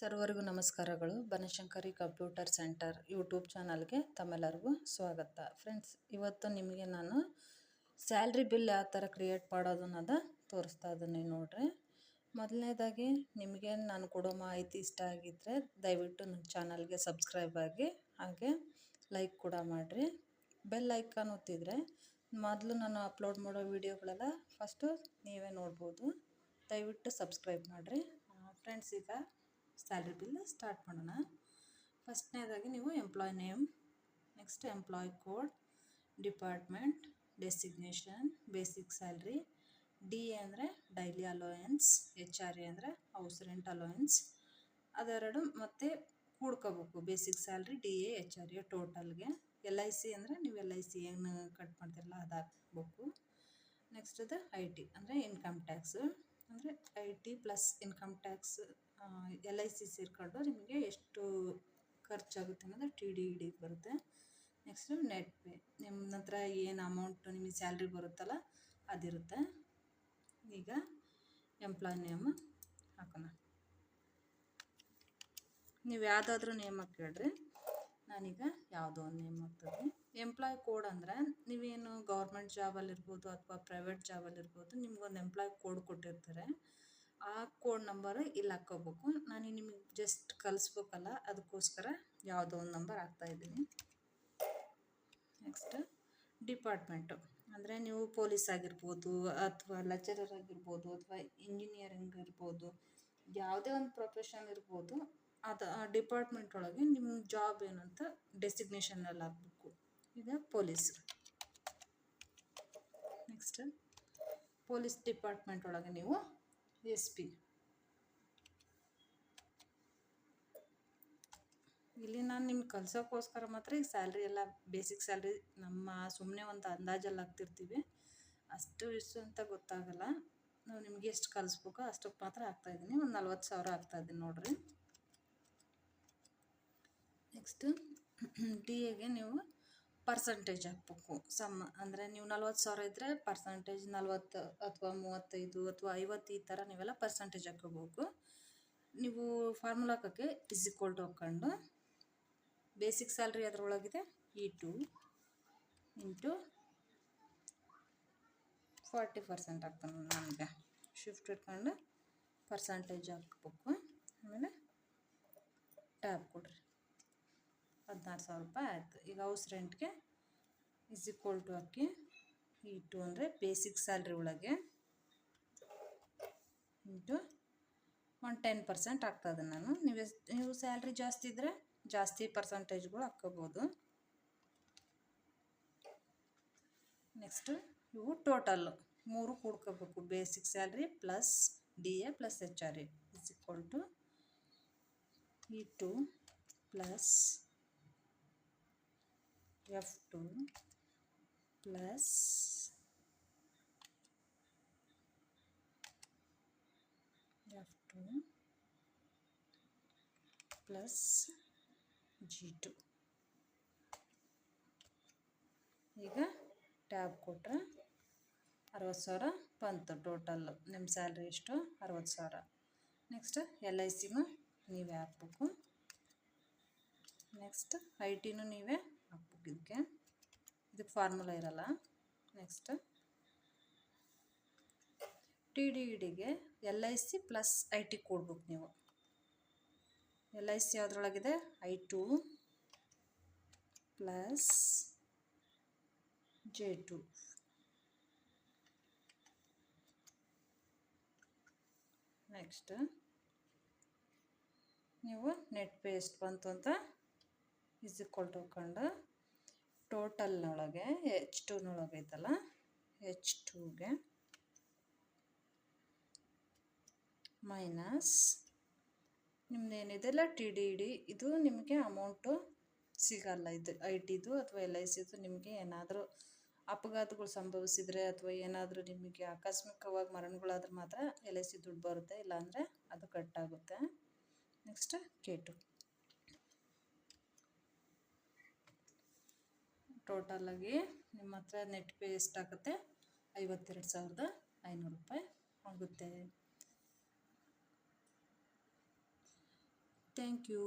ಸರ್ವರಿಗೂ ನಮಸ್ಕಾರಗಳು. Banashankari computer centre YouTube ಚಾನಲ್ಗೆ ತಮ್ಮೆಲ್ಲರಿಗೂ ಸ್ವಾಗತ. ಫ್ರೆಂಡ್ಸ್, ಇವತ್ತು ನಿಮಗೆ ನಾನು ಸ್ಯಾಲ್ರಿ ಬಿಲ್ ಯಾವ ಥರ ಕ್ರಿಯೇಟ್ ಮಾಡೋದು ಅನ್ನೋದು ತೋರಿಸ್ತಾ ಇದ್ದೀನಿ ನೋಡ್ರಿ. ಮೊದಲನೇದಾಗಿ ನಿಮಗೆ ನಾನು ಕೊಡೋ ಮಾಹಿತಿ ಇಷ್ಟ ಆಗಿದ್ದರೆ ದಯವಿಟ್ಟು ನನ್ನ ಚಾನಲ್ಗೆ ಸಬ್ಸ್ಕ್ರೈಬ್ ಆಗಿ, ಹಾಗೆ ಲೈಕ್ ಕೂಡ ಮಾಡಿರಿ. ಬೆಲ್ ಐಕಾನ್ ಒತ್ತಿದರೆ ಮೊದಲು ನಾನು ಅಪ್ಲೋಡ್ ಮಾಡೋ ವಿಡಿಯೋಗಳೆಲ್ಲ ಫಸ್ಟು ನೀವೇ ನೋಡ್ಬೋದು. ದಯವಿಟ್ಟು ಸಬ್ಸ್ಕ್ರೈಬ್ ಮಾಡಿರಿ. ಫ್ರೆಂಡ್ಸ್, ಈಗ ಸ್ಯಾಲ್ರಿ ಬಿಲ್ ಸ್ಟಾರ್ಟ್ ಮಾಡೋಣ. ಫಸ್ಟ್ನೇದಾಗಿ ನೀವು employee name, next employee code, department, designation, basic salary, D A ಅಂದರೆ daily allowance, H R A ಅಂದರೆ ಹೌಸ್ ರೆಂಟ್ ಅಲೋಯನ್ಸ್, ಅದೆರಡು ಮತ್ತೆ ಕೂಡ್ಕೋಬೇಕು. Basic salary, D A, H R A ಟೋಟಲ್ಗೆ. ಎಲ್ ಐ ಸಿ ಅಂದರೆ ನೀವು ಎಲ್ ಐ ಸಿ ಏನು cut ಮಾಡ್ತಿರಲ್ಲ ಅದು ಹಾಕ್ಬೇಕು. ನೆಕ್ಸ್ಟ್ ಅದು ಐ ಟಿ ಅಂದರೆ ಇನ್ಕಮ್ ಟ್ಯಾಕ್ಸು, ಅಂದರೆ I T plus income tax L I C ಸೇರಿಕೊಂಡು ನಿಮಗೆ ಎಷ್ಟು ಖರ್ಚಾಗುತ್ತೆ ಅನ್ನೋದು ಟಿ ಡಿ ಇ ಡಿ ಬರುತ್ತೆ. ನೆಕ್ಸ್ಟು ನೆಟ್ ಪೇ, ನಿಮ್ಮ ಹತ್ರ ಏನು ಅಮೌಂಟು ನಿಮಗೆ ಸ್ಯಾಲ್ರಿ ಬರುತ್ತಲ್ಲ ಅದಿರುತ್ತೆ. ಈಗ ಎಂಪ್ಲಾಯ್ ನೇಮ್ ಹಾಕೋಣ. ನೀವು ಯಾವುದಾದ್ರೂ ನೇಮ್ ಹಾಕ್ಕೊಳ್ರಿ. ನಾನೀಗ ಯಾವುದೋ ಒಂದು ನೇಮ್ ಹಾಕ್ತೀನಿ. ಎಂಪ್ಲಾಯ್ ಕೋಡ್ ಅಂದರೆ ನೀವೇನು ಗೌರ್ಮೆಂಟ್ ಜಾಬಲ್ಲಿರ್ಬೋದು ಅಥವಾ ಪ್ರೈವೇಟ್ ಜಾಬಲ್ಲಿರ್ಬೋದು, ನಿಮ್ಗೊಂದು ಎಂಪ್ಲಾಯ್ ಕೋಡ್ ಕೊಟ್ಟಿರ್ತಾರೆ. ಆ ಕೋಡ್ ನಂಬರ್ ಇಲ್ಲಿ ಹಾಕ್ಕೋಬೇಕು. ನಾನು ನಿಮಗೆ ಜಸ್ಟ್ ಕಲಿಸ್ಬೇಕಲ್ಲ, ಅದಕ್ಕೋಸ್ಕರ ಯಾವುದೋ ಒಂದು ನಂಬರ್ ಹಾಕ್ತಾಯಿದ್ದೀನಿ. ನೆಕ್ಸ್ಟ್ ಡಿಪಾರ್ಟ್ಮೆಂಟು ಅಂದರೆ ನೀವು ಪೊಲೀಸ್ ಆಗಿರ್ಬೋದು ಅಥವಾ ಲೆಕ್ಚರರ್ ಆಗಿರ್ಬೋದು ಅಥವಾ ಇಂಜಿನಿಯರಿಂಗ್ ಇರ್ಬೋದು, ಯಾವುದೇ ಒಂದು ಪ್ರೊಫೆಷನ್ ಇರ್ಬೋದು, ಅದು ಆ ಡಿಪಾರ್ಟ್ಮೆಂಟ್ ಒಳಗೆ ನಿಮ್ಮ ಜಾಬ್ ಏನಂತ ಡೆಸಿಗ್ನೇಷನಲ್ಲಿ ಹಾಕಬೇಕು. ಈಗ ಪೊಲೀಸ್. ನೆಕ್ಸ್ಟ್ ಪೊಲೀಸ್ ಡಿಪಾರ್ಟ್ಮೆಂಟ್ ಒಳಗೆ ನೀವು ಎಸ್ ಪಿ. ಇಲ್ಲಿ ನಾನು ನಿಮ್ಗೆ ಕಲ್ಸೋಕ್ಕೋಸ್ಕರ ಮಾತ್ರ ಈ ಸ್ಯಾಲ್ರಿ ಎಲ್ಲ ಬೇಸಿಕ್ ಸ್ಯಾಲ್ರಿ ನಮ್ಮ ಸುಮ್ಮನೆ ಒಂದು ಅಂದಾಜಲ್ಲಿ ಹಾಕ್ತಿರ್ತೀವಿ. ಅಷ್ಟು ಇಷ್ಟು ಅಂತ ಗೊತ್ತಾಗಲ್ಲ. ನಾವು ನಿಮಗೆ ಎಷ್ಟು ಕಲಿಸ್ಬೇಕೋ ಅಷ್ಟಕ್ಕೆ ಮಾತ್ರ ಹಾಕ್ತಾಯಿದ್ದೀನಿ. ಒಂದು 40,000 ಹಾಕ್ತಾಯಿದ್ದೀನಿ ನೋಡಿರಿ. ನೆಕ್ಸ್ಟು ಡಿ ಎಗೆ ನೀವು ಪರ್ಸಂಟೇಜ್ ಹಾಕ್ಬೇಕು. ಅಂದರೆ ನೀವು 40,000 ಇದ್ದರೆ ಪರ್ಸಂಟೇಜ್ 40 ಅಥವಾ 35 ಅಥವಾ 50 ಈ ಥರ ನೀವೆಲ್ಲ ಪರ್ಸಂಟೇಜ್ ಹಾಕೋಬೇಕು. ನೀವು ಫಾರ್ಮುಲಾ ಹಾಕೋಕ್ಕೆ = ಹಾಕ್ಕೊಂಡು ಬೇಸಿಕ್ ಸ್ಯಾಲ್ರಿ ಅದರೊಳಗಿದೆ E2 ಇಂಟು 40% ಹಾಕ್ತಾನೆ. ನನಗೆ ಶಿಫ್ಟ್ ಇಟ್ಕೊಂಡು ಪರ್ಸಂಟೇಜ್ ಹಾಕ್ಬೇಕು. ಆಮೇಲೆ ಟ್ಯಾಬ್ ಕೊಡ್ರಿ. 16,000 ರೂಪಾಯಿ ಆಯಿತು. ಈಗ ಹೌಸ್ ರೆಂಟ್ಗೆ = ಹಾಕಿ E2 ಅಂದರೆ ಬೇಸಿಕ್ ಸ್ಯಾಲ್ರಿ ಒಳಗೆ ಇಂಟು ಒಂದು 10% ಹಾಕ್ತಾಯಿದ್ದೆ ನಾನು. ನೀವು ಸ್ಯಾಲ್ರಿ ಜಾಸ್ತಿ ಇದ್ದರೆ ಜಾಸ್ತಿ ಪರ್ಸಂಟೇಜ್ಗಳು ಹಾಕ್ಕೋಬೋದು. ನೆಕ್ಸ್ಟು ಇವು ಟೋಟಲ್ಲು 3 ಕೂಡ್ಕೋಬೇಕು. Basic salary plus D A plus H R A = E2 plus F2 plus F2 plus G2. ಈಗ ಟ್ಯಾಬ್ ಕೊಟ್ಟರೆ 60,000 ಬಂತು ಟೋಟಲ್ಲು. ನಿಮ್ಮ ಸ್ಯಾಲ್ರಿ ಎಷ್ಟು? 60,000. ನೆಕ್ಸ್ಟ್ ಎಲ್ ಐ ಸಿನೂ ನೀವೇ ಹಾಕ್ಬೇಕು. ನೆಕ್ಸ್ಟ್ ಐ ಟಿನೂ ನೀವೇ ಹಾಕ್ಬೇಕು. ಇದಕ್ಕೆ ಫಾರ್ಮುಲಾ ಇರಲ್ಲ. ನೆಕ್ಸ್ಟ್ ಟಿ ಡಿ ಇ ಡಿಗೆ L I C plus I T ಕೊಡ್ಬೇಕು ನೀವು. ಎಲ್ ಐ ಸಿ ಯಾವುದ್ರೊಳಗಿದೆ? I2 plus J2. ನೆಕ್ಸ್ಟ್ ನೀವು ನೆಟ್ ಪೇ ಎಷ್ಟು ಬಂತು ಅಂತ = ಹಾಕ್ಕೊಂಡು ಟೋಟಲ್ನೊಳಗೆ H2ನೊಳಗೆ ಐತಲ್ಲ, H2ಗೆ ಮೈನಸ್ ನಿಮ್ದೇನಿದೆಲ್ಲ ಟಿ ಡಿ ಇ ಡಿ. ಇದು ನಿಮಗೆ ಅಮೌಂಟು ಸಿಗಲ್ಲ. ಇದು ಐ ಟಿದು ಅಥವಾ ಎಲ್ ಐ ಸಿದು ನಿಮಗೆ ಏನಾದರೂ ಅಪಘಾತಗಳು ಸಂಭವಿಸಿದರೆ ಅಥವಾ ಏನಾದರೂ ನಿಮಗೆ ಆಕಸ್ಮಿಕವಾಗಿ ಮರಣಗಳಾದ್ರೆ ಮಾತ್ರ ಎಲ್ ಐ ಸಿ ದುಡ್ಡು ಬರುತ್ತೆ, ಇಲ್ಲಾಂದರೆ ಅದು ಕಟ್ಟಾಗುತ್ತೆ. ನೆಕ್ಸ್ಟ್ K2 ಟೋಟಲಾಗಿ ನಿಮ್ಮ ಹತ್ರ ನೆಟ್ ಪೇ ಎಷ್ಟಾಗುತ್ತೆ? 52,500 ರೂಪಾಯಿ ಆಗುತ್ತೆ. Thank you.